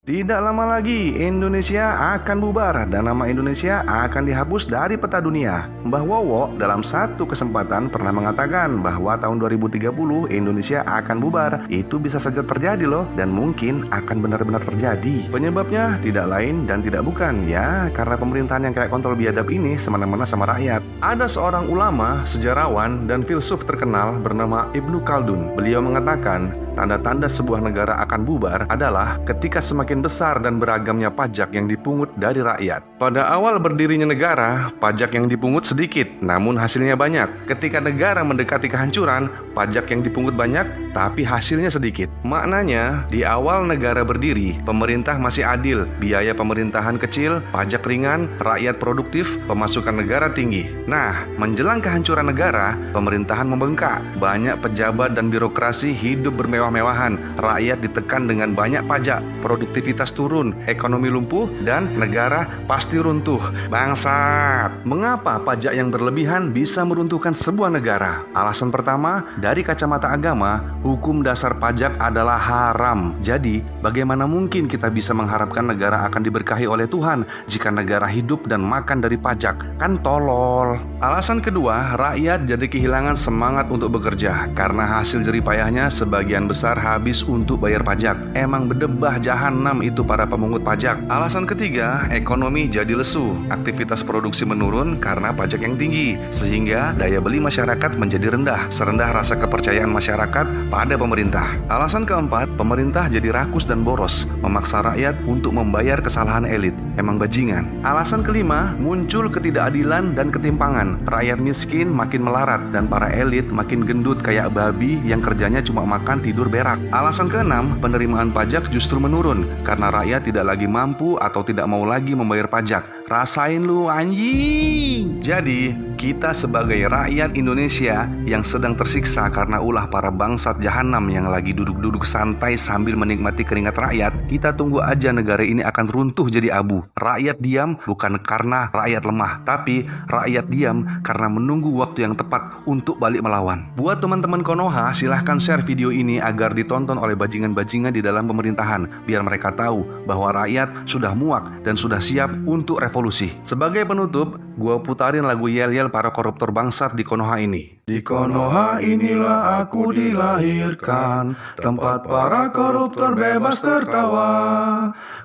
Tidak lama lagi Indonesia akan bubar dan nama Indonesia akan dihapus dari peta dunia. Mbah Wowo dalam satu kesempatan pernah mengatakan bahwa tahun 2030 Indonesia akan bubar. Itu bisa saja terjadi loh, dan mungkin akan benar-benar terjadi. Penyebabnya tidak lain dan tidak bukan, ya karena pemerintahan yang kayak kontol biadab ini semena-mena sama rakyat. Ada seorang ulama, sejarawan, dan filsuf terkenal bernama Ibnu Khaldun. Beliau mengatakan, tanda-tanda sebuah negara akan bubar adalah ketika semakin besar dan beragamnya pajak yang dipungut dari rakyat. Pada awal berdirinya negara, pajak yang dipungut sedikit, namun hasilnya banyak. Ketika negara mendekati kehancuran, pajak yang dipungut banyak, tapi hasilnya sedikit. Maknanya, di awal negara berdiri, pemerintah masih adil, biaya pemerintahan kecil, pajak ringan, rakyat produktif, pemasukan negara tinggi. Nah, menjelang kehancuran negara, pemerintahan membengkak, banyak pejabat dan birokrasi hidup bermewah-mewahan, rakyat ditekan dengan banyak pajak, produktivitas turun, ekonomi lumpuh, dan negara pasti runtuh. Bangsat! Mengapa pajak yang berlebihan bisa meruntuhkan sebuah negara? Alasan pertama, dari kacamata agama, hukum dasar pajak adalah haram. Jadi, bagaimana mungkin kita bisa mengharapkan negara akan diberkahi oleh Tuhan jika negara hidup dan makan dari pajak? Kan tolol. Alasan kedua, rakyat jadi kehilangan semangat untuk bekerja karena hasil jerih payahnya sebagian besar habis untuk bayar pajak. Emang bedebah jahanam itu para pemungut pajak. Alasan ketiga, ekonomi jadi lesu. Aktivitas produksi menurun karena pajak yang tinggi, sehingga daya beli masyarakat menjadi rendah, serendah rasa kepercayaan masyarakat pada pemerintah. Alasan keempat, pemerintah jadi rakus dan boros, memaksa rakyat untuk membayar kesalahan elit. Emang bajingan. Alasan kelima, muncul ketidakadilan dan ketimpangan. Rakyat miskin makin melarat dan para elit makin gendut kayak babi yang kerjanya cuma makan tidur berak. Alasan keenam, penerimaan pajak justru menurun karena rakyat tidak lagi mampu atau tidak mau lagi membayar pajak. Rasain lu anjing. Jadi, kita sebagai rakyat Indonesia yang sedang tersiksa karena ulah para bangsat jahanam yang lagi duduk-duduk santai sambil menikmati keringat rakyat, kita tunggu aja negara ini akan runtuh jadi abu. Rakyat diam bukan karena rakyat lemah, tapi rakyat diam karena menunggu waktu yang tepat untuk balik melawan. Buat teman-teman Konoha, silahkan share video ini agar ditonton oleh bajingan-bajingan di dalam pemerintahan, biar mereka tahu bahwa rakyat sudah muak dan sudah siap untuk revolusi. Sebagai penutup, gua putarin lagu yel-yel para koruptor bangsat di Konoha ini. Di Konoha inilah aku dilahirkan, tempat para koruptor bebas tertawa.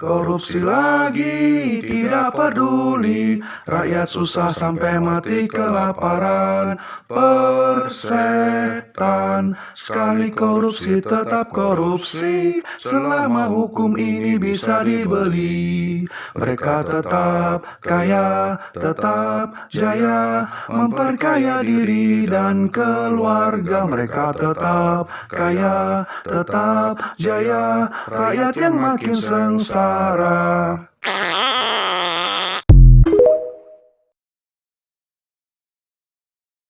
Korupsi lagi tidak peduli, rakyat susah sampai mati kelaparan. Persetan, sekali korupsi tetap korupsi, selama hukum ini bisa dibeli. Mereka tetap kaya, tetap jaya, memperkaya diri dan keluarga. Mereka tetap kaya, tetap jaya, rakyat yang makin sengsara.